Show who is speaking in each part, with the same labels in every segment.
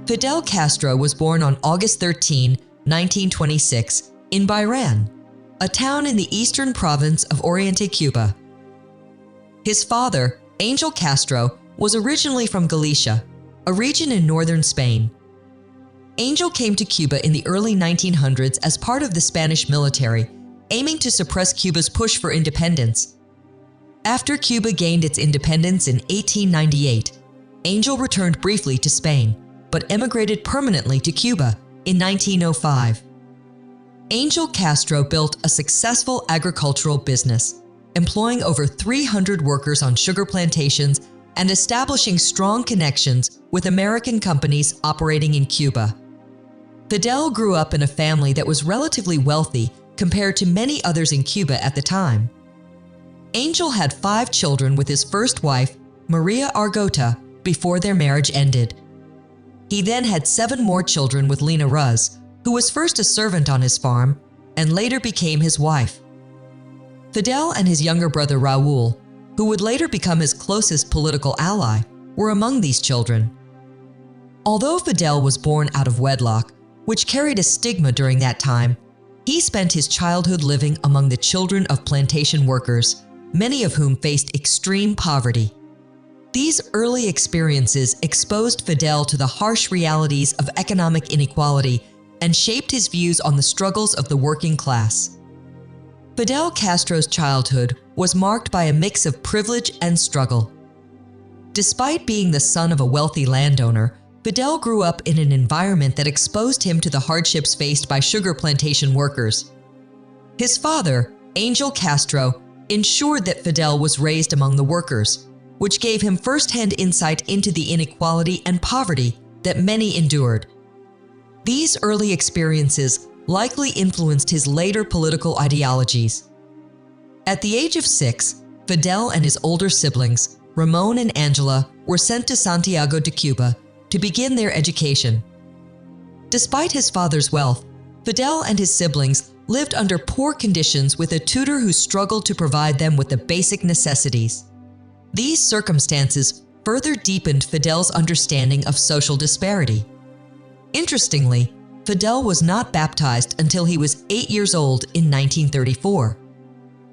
Speaker 1: Fidel Castro was born on August 13, 1926, in Biran, a town in the eastern province of Oriente, Cuba. His father, Angel Castro, was originally from Galicia, a region in northern Spain. Angel came to Cuba in the early 1900s as part of the Spanish military, aiming to suppress Cuba's push for independence. After Cuba gained its independence in 1898, Angel returned briefly to Spain, but emigrated permanently to Cuba in 1905. Angel Castro built a successful agricultural business, employing over 300 workers on sugar plantations and establishing strong connections with American companies operating in Cuba. Fidel grew up in a family that was relatively wealthy compared to many others in Cuba at the time. Angel had 5 children with his first wife, Maria Argota, before their marriage ended. He then had 7 more children with Lena Ruz, who was first a servant on his farm and later became his wife. Fidel and his younger brother Raul, who would later become his closest political ally, were among these children. Although Fidel was born out of wedlock, which carried a stigma during that time, he spent his childhood living among the children of plantation workers, many of whom faced extreme poverty. These early experiences exposed Fidel to the harsh realities of economic inequality and shaped his views on the struggles of the working class. Fidel Castro's childhood was marked by a mix of privilege and struggle. Despite being the son of a wealthy landowner, Fidel grew up in an environment that exposed him to the hardships faced by sugar plantation workers. His father, Angel Castro, ensured that Fidel was raised among the workers, which gave him first-hand insight into the inequality and poverty that many endured. These early experiences likely influenced his later political ideologies. At the age of 6, Fidel and his older siblings, Ramon and Angela, were sent to Santiago de Cuba to begin their education. Despite his father's wealth, Fidel and his siblings lived under poor conditions with a tutor who struggled to provide them with the basic necessities. These circumstances further deepened Fidel's understanding of social disparity. Interestingly, Fidel was not baptized until he was 8 years old in 1934.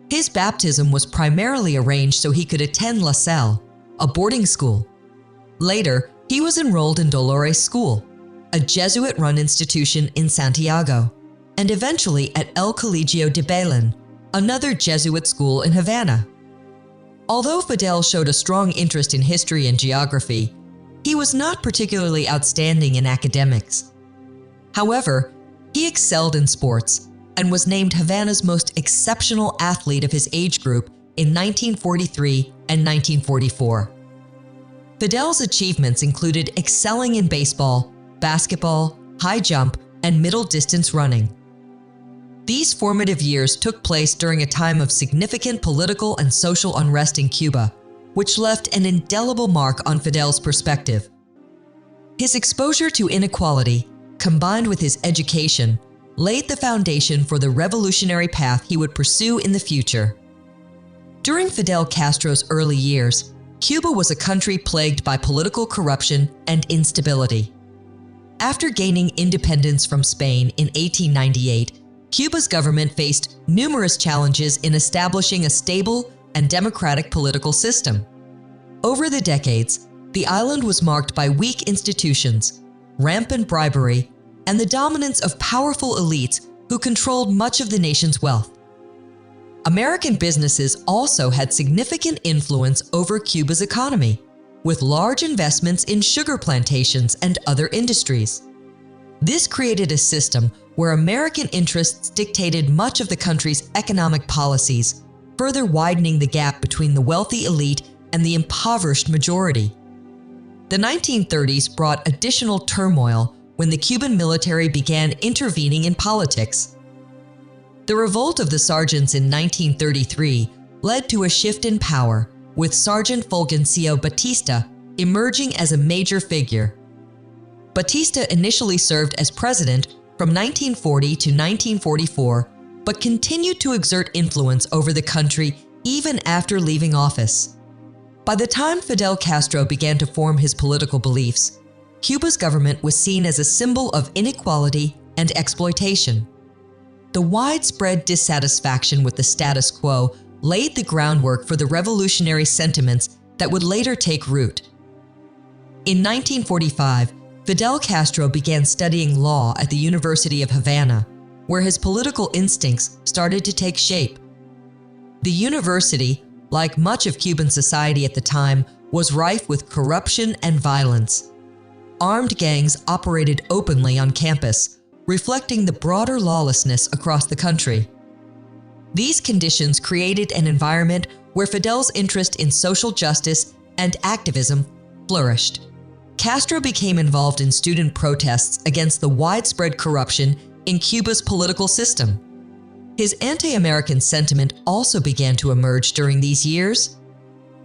Speaker 1: His baptism was primarily arranged so he could attend La Salle, a boarding school. Later, he was enrolled in Dolores School, a Jesuit-run institution in Santiago, and eventually at El Colegio de Belén, another Jesuit school in Havana. Although Fidel showed a strong interest in history and geography, he was not particularly outstanding in academics. However, he excelled in sports and was named Havana's most exceptional athlete of his age group in 1943 and 1944. Fidel's achievements included excelling in baseball, basketball, high jump, and middle distance running. These formative years took place during a time of significant political and social unrest in Cuba, which left an indelible mark on Fidel's perspective. His exposure to inequality, combined with his education, laid the foundation for the revolutionary path he would pursue in the future. During Fidel Castro's early years, Cuba was a country plagued by political corruption and instability. After gaining independence from Spain in 1898, Cuba's government faced numerous challenges in establishing a stable and democratic political system. Over the decades, the island was marked by weak institutions, rampant bribery, and the dominance of powerful elites who controlled much of the nation's wealth. American businesses also had significant influence over Cuba's economy, with large investments in sugar plantations and other industries. This created a system where American interests dictated much of the country's economic policies, further widening the gap between the wealthy elite and the impoverished majority. The 1930s brought additional turmoil when the Cuban military began intervening in politics. The revolt of the sergeants in 1933 led to a shift in power, with Sergeant Fulgencio Batista emerging as a major figure. Batista initially served as president from 1940 to 1944, but continued to exert influence over the country even after leaving office. By the time Fidel Castro began to form his political beliefs, Cuba's government was seen as a symbol of inequality and exploitation. The widespread dissatisfaction with the status quo laid the groundwork for the revolutionary sentiments that would later take root. In 1945, Fidel Castro began studying law at the University of Havana, where his political instincts started to take shape. The university, like much of Cuban society at the time, was rife with corruption and violence. Armed gangs operated openly on campus, reflecting the broader lawlessness across the country. These conditions created an environment where Fidel's interest in social justice and activism flourished. Castro became involved in student protests against the widespread corruption in Cuba's political system. His anti-American sentiment also began to emerge during these years.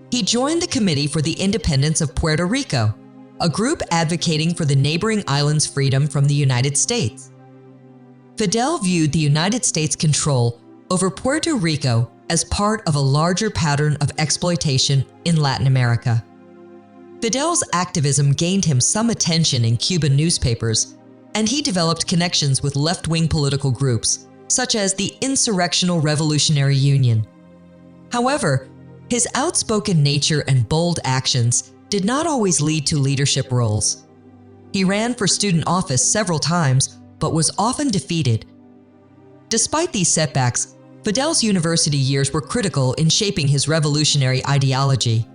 Speaker 1: He joined the Committee for the Independence of Puerto Rico, a group advocating for the neighboring island's freedom from the United States. Fidel viewed the United States' control over Puerto Rico as part of a larger pattern of exploitation in Latin America. Fidel's activism gained him some attention in Cuban newspapers, and he developed connections with left-wing political groups, such as the Insurrectional Revolutionary Union. However, his outspoken nature and bold actions did not always lead to leadership roles. He ran for student office several times, but was often defeated. Despite these setbacks, Fidel's university years were critical in shaping his revolutionary ideology.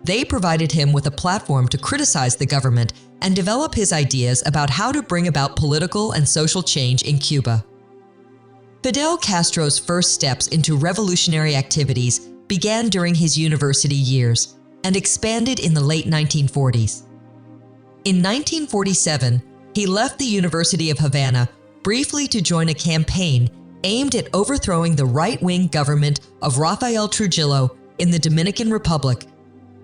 Speaker 1: They provided him with a platform to criticize the government and develop his ideas about how to bring about political and social change in Cuba. Fidel Castro's first steps into revolutionary activities began during his university years and expanded in the late 1940s. In 1947, he left the University of Havana briefly to join a campaign aimed at overthrowing the right-wing government of Rafael Trujillo in the Dominican Republic.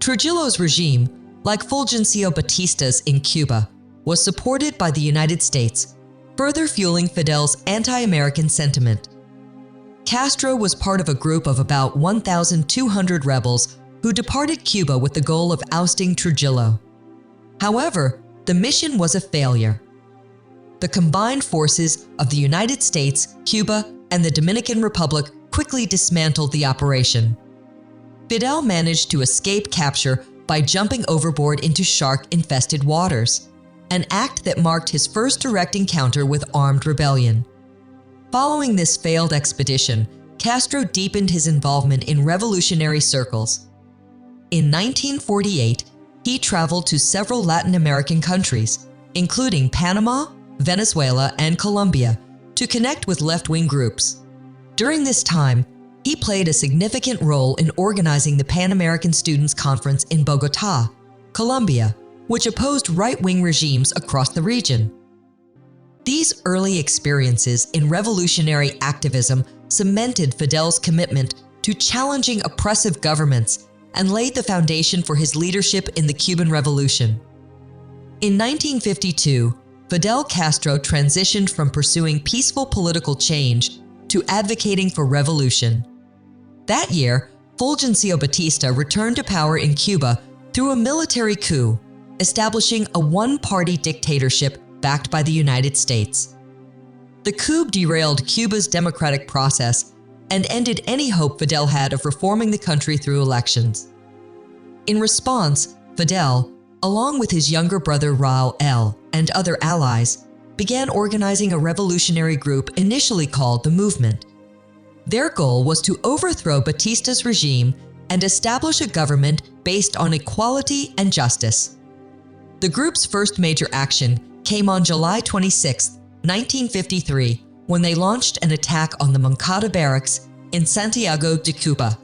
Speaker 1: Trujillo's regime, like Fulgencio Batista's in Cuba, was supported by the United States, further fueling Fidel's anti-American sentiment. Castro was part of a group of about 1,200 rebels who departed Cuba with the goal of ousting Trujillo. However, the mission was a failure. The combined forces of the United States, Cuba, and the Dominican Republic quickly dismantled the operation. Fidel managed to escape capture by jumping overboard into shark-infested waters, an act that marked his first direct encounter with armed rebellion. Following this failed expedition, Castro deepened his involvement in revolutionary circles. In 1948, he traveled to several Latin American countries, including Panama, Venezuela, and Colombia, to connect with left-wing groups. During this time, he played a significant role in organizing the Pan American Students' Conference in Bogotá, Colombia, which opposed right-wing regimes across the region. These early experiences in revolutionary activism cemented Fidel's commitment to challenging oppressive governments and laid the foundation for his leadership in the Cuban Revolution. In 1952, Fidel Castro transitioned from pursuing peaceful political change to advocating for revolution. That year, Fulgencio Batista returned to power in Cuba through a military coup, establishing a one-party dictatorship backed by the United States. The coup derailed Cuba's democratic process and ended any hope Fidel had of reforming the country through elections. In response, Fidel, along with his younger brother Raúl and other allies, began organizing a revolutionary group initially called the Movement. Their goal was to overthrow Batista's regime and establish a government based on equality and justice. The group's first major action came on July 26, 1953, when they launched an attack on the Moncada barracks in Santiago de Cuba.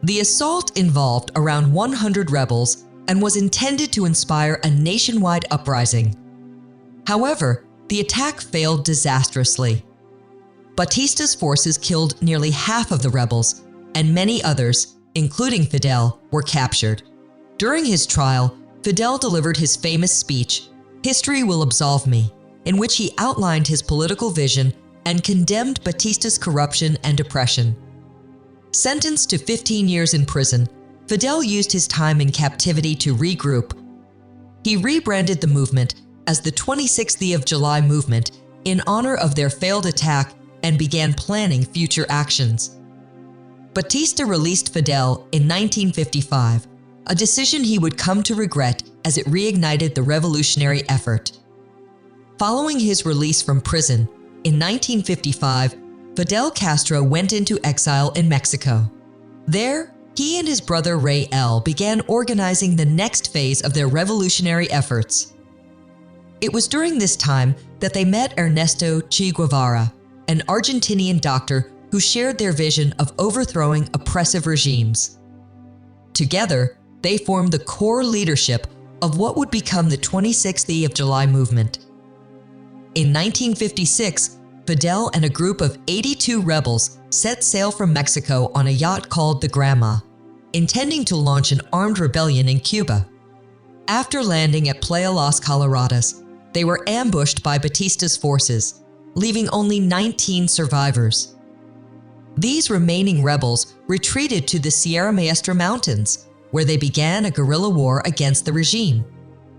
Speaker 1: The assault involved around 100 rebels and was intended to inspire a nationwide uprising. However, the attack failed disastrously. Batista's forces killed nearly half of the rebels, and many others, including Fidel, were captured. During his trial, Fidel delivered his famous speech, "History Will Absolve Me," in which he outlined his political vision and condemned Batista's corruption and oppression. Sentenced to 15 years in prison, Fidel used his time in captivity to regroup. He rebranded the movement as the 26th of July movement in honor of their failed attack and began planning future actions. Batista released Fidel in 1955, a decision he would come to regret as it reignited the revolutionary effort. Following his release from prison in 1955, Fidel Castro went into exile in Mexico. There, he and his brother Ray L. began organizing the next phase of their revolutionary efforts. It was during this time that they met Ernesto Che Guevara, an Argentinian doctor who shared their vision of overthrowing oppressive regimes. Together, they formed the core leadership of what would become the 26th of July movement. In 1956, Fidel and a group of 82 rebels set sail from Mexico on a yacht called the Grandma, intending to launch an armed rebellion in Cuba. After landing at Playa Las Coloradas, they were ambushed by Batista's forces, leaving only 19 survivors. These remaining rebels retreated to the Sierra Maestra Mountains, where they began a guerrilla war against the regime.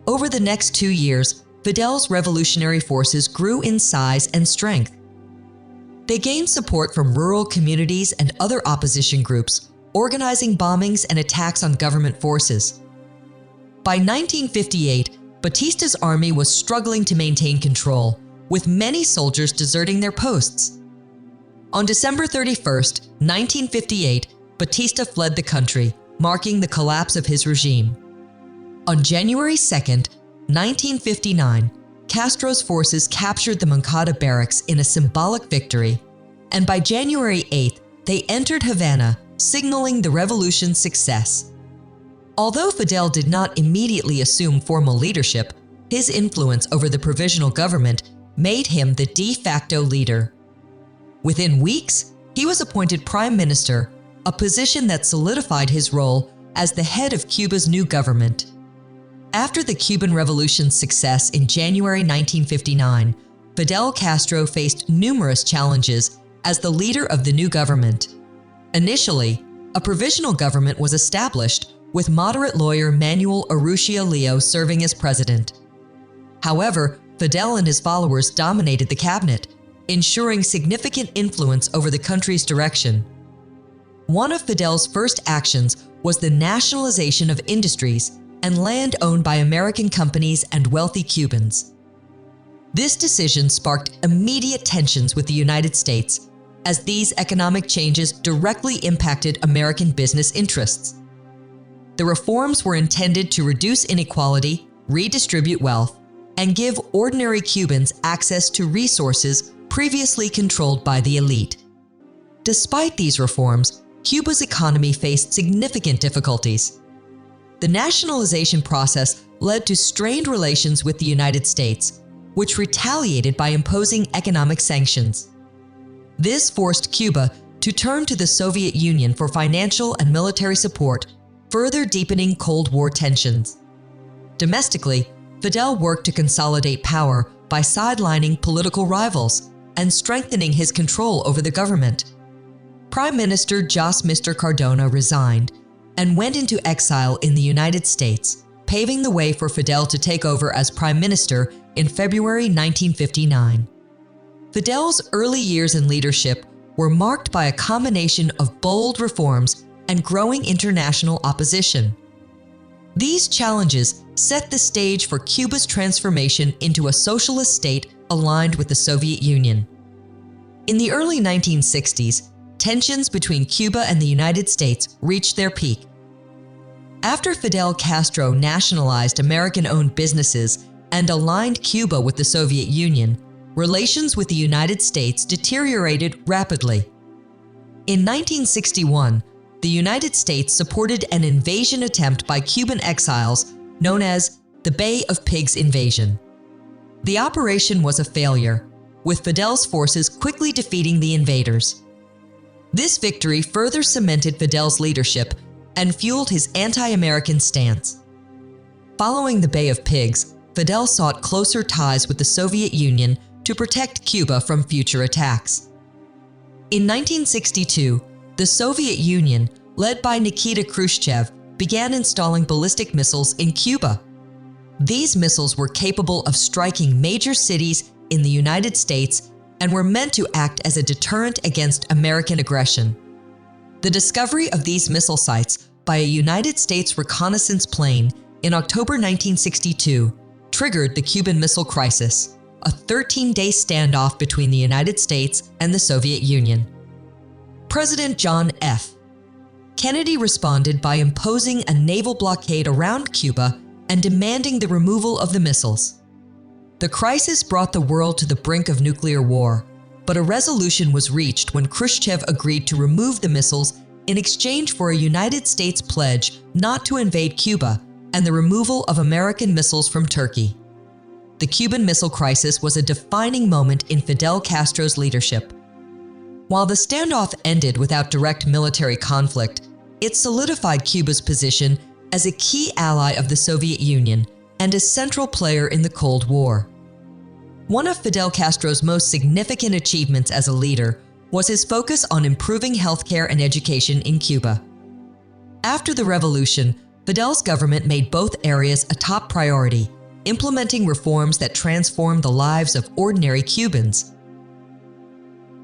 Speaker 1: Over the next 2 years, Fidel's revolutionary forces grew in size and strength. They gained support from rural communities and other opposition groups, organizing bombings and attacks on government forces. By 1958, Batista's army was struggling to maintain control, with many soldiers deserting their posts. On December 31, 1958, Batista fled the country, marking the collapse of his regime. On January 2, 1959, Castro's forces captured the Moncada barracks in a symbolic victory, and by January 8, they entered Havana, signaling the revolution's success. Although Fidel did not immediately assume formal leadership, his influence over the provisional government made him the de facto leader. Within weeks, he was appointed prime minister, a position that solidified his role as the head of Cuba's new government. After the Cuban Revolution's success in January 1959, Fidel Castro faced numerous challenges as the leader of the new government. Initially, a provisional government was established with moderate lawyer Manuel Urrutia Leo serving as president. However, Fidel and his followers dominated the cabinet, ensuring significant influence over the country's direction. One of Fidel's first actions was the nationalization of industries and land owned by American companies and wealthy Cubans. This decision sparked immediate tensions with the United States, as these economic changes directly impacted American business interests. The reforms were intended to reduce inequality, redistribute wealth, and give ordinary Cubans access to resources previously controlled by the elite. Despite these reforms, Cuba's economy faced significant difficulties. The nationalization process led to strained relations with the United States, which retaliated by imposing economic sanctions. This forced Cuba to turn to the Soviet Union for financial and military support, further deepening Cold War tensions. Domestically, Fidel worked to consolidate power by sidelining political rivals and strengthening his control over the government. Prime Minister Jos Mr. Cardona resigned and went into exile in the United States, paving the way for Fidel to take over as prime minister in February 1959. Fidel's early years in leadership were marked by a combination of bold reforms and growing international opposition. These challenges set the stage for Cuba's transformation into a socialist state aligned with the Soviet Union. In the early 1960s, tensions between Cuba and the United States reached their peak. After Fidel Castro nationalized American-owned businesses and aligned Cuba with the Soviet Union, relations with the United States deteriorated rapidly. In 1961, the United States supported an invasion attempt by Cuban exiles known as the Bay of Pigs invasion. The operation was a failure, with Fidel's forces quickly defeating the invaders. This victory further cemented Fidel's leadership and fueled his anti-American stance. Following the Bay of Pigs, Fidel sought closer ties with the Soviet Union to protect Cuba from future attacks. In 1962, the Soviet Union, led by Nikita Khrushchev, began installing ballistic missiles in Cuba. These missiles were capable of striking major cities in the United States and were meant to act as a deterrent against American aggression. The discovery of these missile sites by a United States reconnaissance plane in October 1962 triggered the Cuban Missile Crisis, a 13-day standoff between the United States and the Soviet Union. President John F. Kennedy responded by imposing a naval blockade around Cuba and demanding the removal of the missiles. The crisis brought the world to the brink of nuclear war, but a resolution was reached when Khrushchev agreed to remove the missiles in exchange for a United States pledge not to invade Cuba and the removal of American missiles from Turkey. The Cuban Missile Crisis was a defining moment in Fidel Castro's leadership. While the standoff ended without direct military conflict, it solidified Cuba's position as a key ally of the Soviet Union and a central player in the Cold War. One of Fidel Castro's most significant achievements as a leader was his focus on improving healthcare and education in Cuba. After the revolution, Fidel's government made both areas a top priority, implementing reforms that transformed the lives of ordinary Cubans.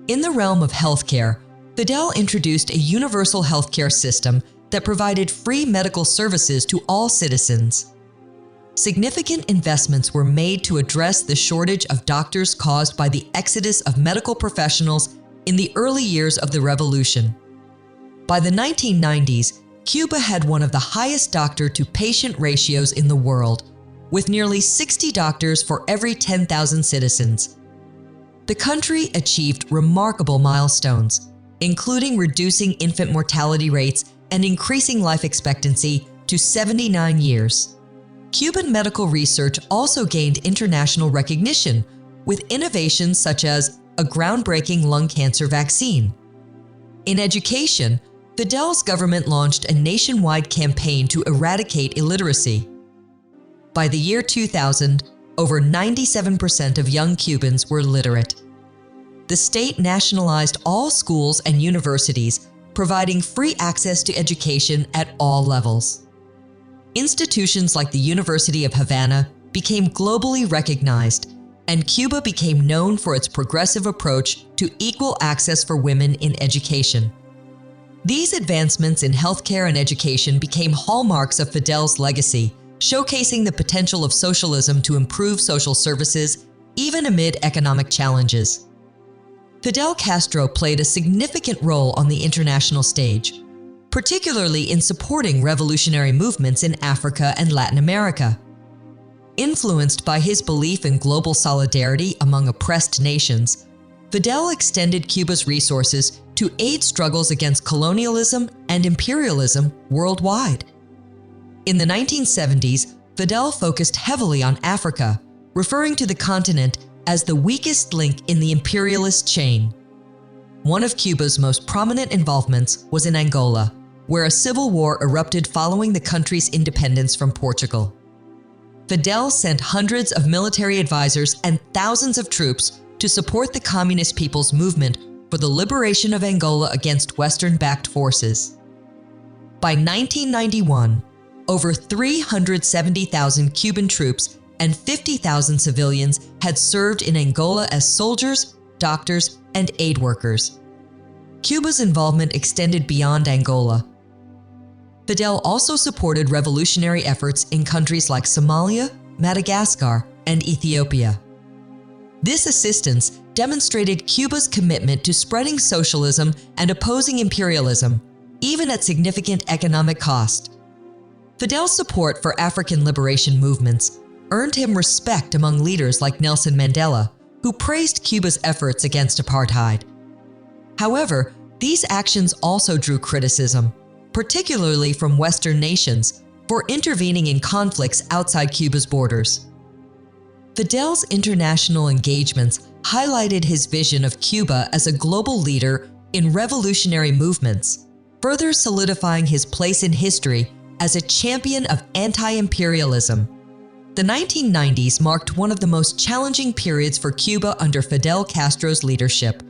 Speaker 1: In the realm of healthcare, Fidel introduced a universal healthcare system that provided free medical services to all citizens. Significant investments were made to address the shortage of doctors caused by the exodus of medical professionals in the early years of the revolution. By the 1990s, Cuba had one of the highest doctor-to-patient ratios in the world, with nearly 60 doctors for every 10,000 citizens. The country achieved remarkable milestones, including reducing infant mortality rates and increasing life expectancy to 79 years. Cuban medical research also gained international recognition with innovations such as a groundbreaking lung cancer vaccine. In education, Fidel's government launched a nationwide campaign to eradicate illiteracy. By the year 2000, over 97% of young Cubans were literate. The state nationalized all schools and universities, providing free access to education at all levels. Institutions like the University of Havana became globally recognized, and Cuba became known for its progressive approach to equal access for women in education. These advancements in healthcare and education became hallmarks of Fidel's legacy, showcasing the potential of socialism to improve social services even amid economic challenges. Fidel Castro played a significant role on the international stage, particularly in supporting revolutionary movements in Africa and Latin America. Influenced by his belief in global solidarity among oppressed nations, Fidel extended Cuba's resources to aid struggles against colonialism and imperialism worldwide. In the 1970s, Fidel focused heavily on Africa, referring to the continent as the weakest link in the imperialist chain. One of Cuba's most prominent involvements was in Angola, where a civil war erupted following the country's independence from Portugal. Fidel sent hundreds of military advisors and thousands of troops to support the Communist People's Movement for the liberation of Angola against Western-backed forces. By 1991, over 370,000 Cuban troops and 50,000 civilians had served in Angola as soldiers, doctors, and aid workers. Cuba's involvement extended beyond Angola. Fidel also supported revolutionary efforts in countries like Somalia, Madagascar, and Ethiopia. This assistance demonstrated Cuba's commitment to spreading socialism and opposing imperialism, even at significant economic cost. Fidel's support for African liberation movements earned him respect among leaders like Nelson Mandela, who praised Cuba's efforts against apartheid. However, these actions also drew criticism, particularly from Western nations, for intervening in conflicts outside Cuba's borders. Fidel's international engagements highlighted his vision of Cuba as a global leader in revolutionary movements, further solidifying his place in history as a champion of anti-imperialism. The 1990s marked one of the most challenging periods for Cuba under Fidel Castro's leadership.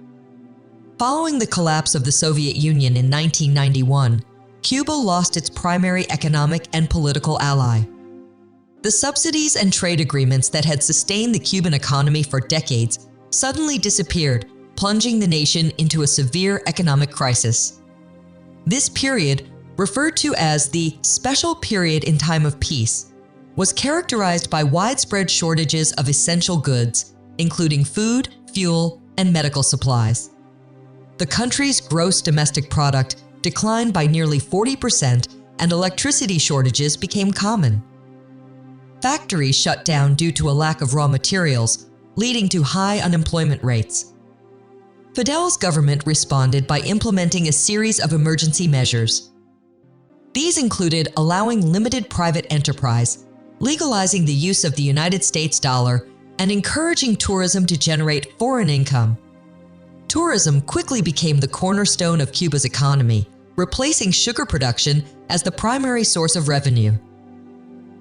Speaker 1: Following the collapse of the Soviet Union in 1991, Cuba lost its primary economic and political ally. The subsidies and trade agreements that had sustained the Cuban economy for decades suddenly disappeared, plunging the nation into a severe economic crisis. This period, referred to as the special period in time of peace, was characterized by widespread shortages of essential goods, including food, fuel, and medical supplies. The country's gross domestic product declined by nearly 40%, and electricity shortages became common. Factories shut down due to a lack of raw materials, leading to high unemployment rates. Fidel's government responded by implementing a series of emergency measures. These included allowing limited private enterprise, legalizing the use of the United States dollar, and encouraging tourism to generate foreign income. Tourism quickly became the cornerstone of Cuba's economy, replacing sugar production as the primary source of revenue.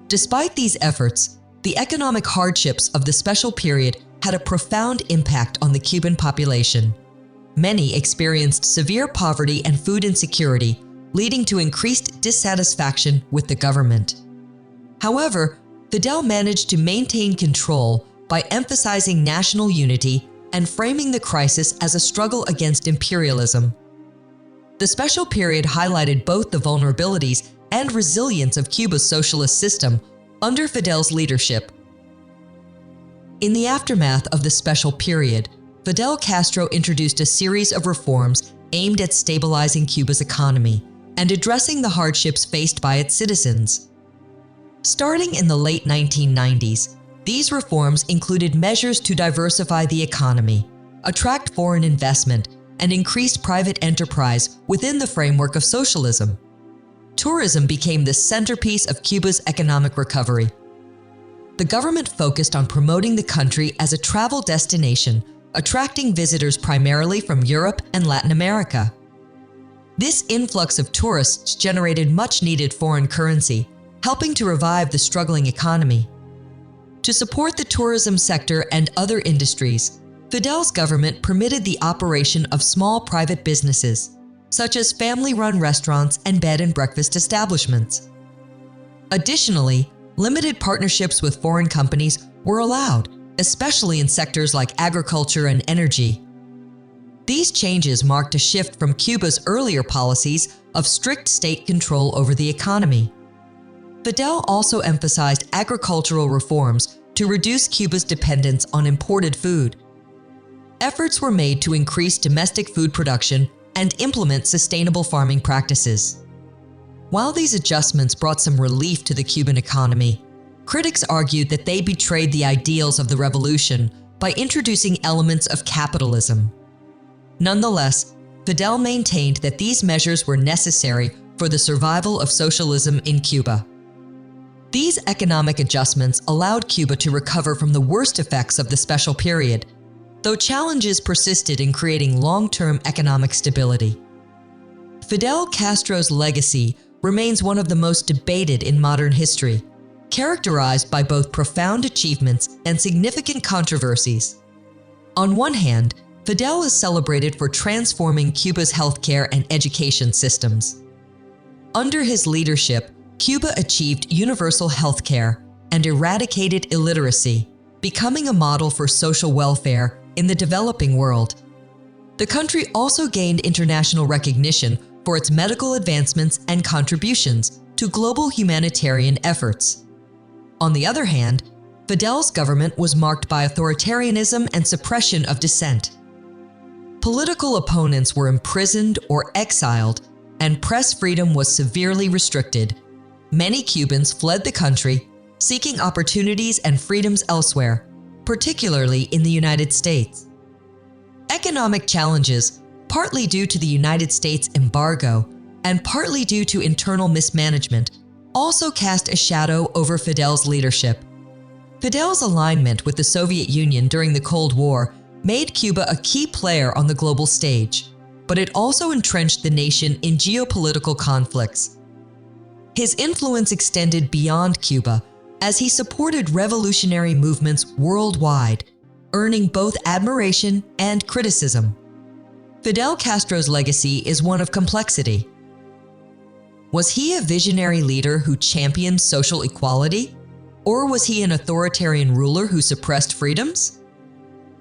Speaker 1: Despite these efforts, the economic hardships of the special period had a profound impact on the Cuban population. Many experienced severe poverty and food insecurity, leading to increased dissatisfaction with the government. However, Fidel managed to maintain control by emphasizing national unity and framing the crisis as a struggle against imperialism. The special period highlighted both the vulnerabilities and resilience of Cuba's socialist system under Fidel's leadership. In the aftermath of the special period, Fidel Castro introduced a series of reforms aimed at stabilizing Cuba's economy and addressing the hardships faced by its citizens. Starting in the late 1990s, these reforms included measures to diversify the economy, attract foreign investment, and increase private enterprise within the framework of socialism. Tourism became the centerpiece of Cuba's economic recovery. The government focused on promoting the country as a travel destination, attracting visitors primarily from Europe and Latin America. This influx of tourists generated much-needed foreign currency, helping to revive the struggling economy. To support the tourism sector and other industries, Fidel's government permitted the operation of small private businesses, such as family-run restaurants and bed and breakfast establishments. Additionally, limited partnerships with foreign companies were allowed, especially in sectors like agriculture and energy. These changes marked a shift from Cuba's earlier policies of strict state control over the economy. Fidel also emphasized agricultural reforms to reduce Cuba's dependence on imported food. Efforts were made to increase domestic food production and implement sustainable farming practices. While these adjustments brought some relief to the Cuban economy, critics argued that they betrayed the ideals of the revolution by introducing elements of capitalism. Nonetheless, Fidel maintained that these measures were necessary for the survival of socialism in Cuba. These economic adjustments allowed Cuba to recover from the worst effects of the special period, though challenges persisted in creating long-term economic stability. Fidel Castro's legacy remains one of the most debated in modern history, characterized by both profound achievements and significant controversies. On one hand, Fidel is celebrated for transforming Cuba's healthcare and education systems. Under his leadership, Cuba achieved universal healthcare and eradicated illiteracy, becoming a model for social welfare in the developing world. The country also gained international recognition for its medical advancements and contributions to global humanitarian efforts. On the other hand, Fidel's government was marked by authoritarianism and suppression of dissent. Political opponents were imprisoned or exiled, and press freedom was severely restricted. Many Cubans fled the country, seeking opportunities and freedoms elsewhere, particularly in the United States. Economic challenges, partly due to the United States embargo and partly due to internal mismanagement, also cast a shadow over Fidel's leadership. Fidel's alignment with the Soviet Union during the Cold War made Cuba a key player on the global stage, but it also entrenched the nation in geopolitical conflicts. His influence extended beyond Cuba as he supported revolutionary movements worldwide, earning both admiration and criticism. Fidel Castro's legacy is one of complexity. Was he a visionary leader who championed social equality? Or was he an authoritarian ruler who suppressed freedoms?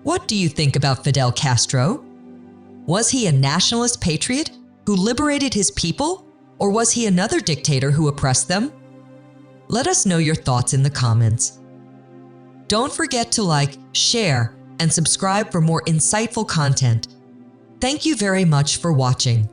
Speaker 1: What do you think about Fidel Castro? Was he a nationalist patriot who liberated his people? Or was he another dictator who oppressed them? Let us know your thoughts in the comments. Don't forget to like, share, and subscribe for more insightful content. Thank you very much for watching.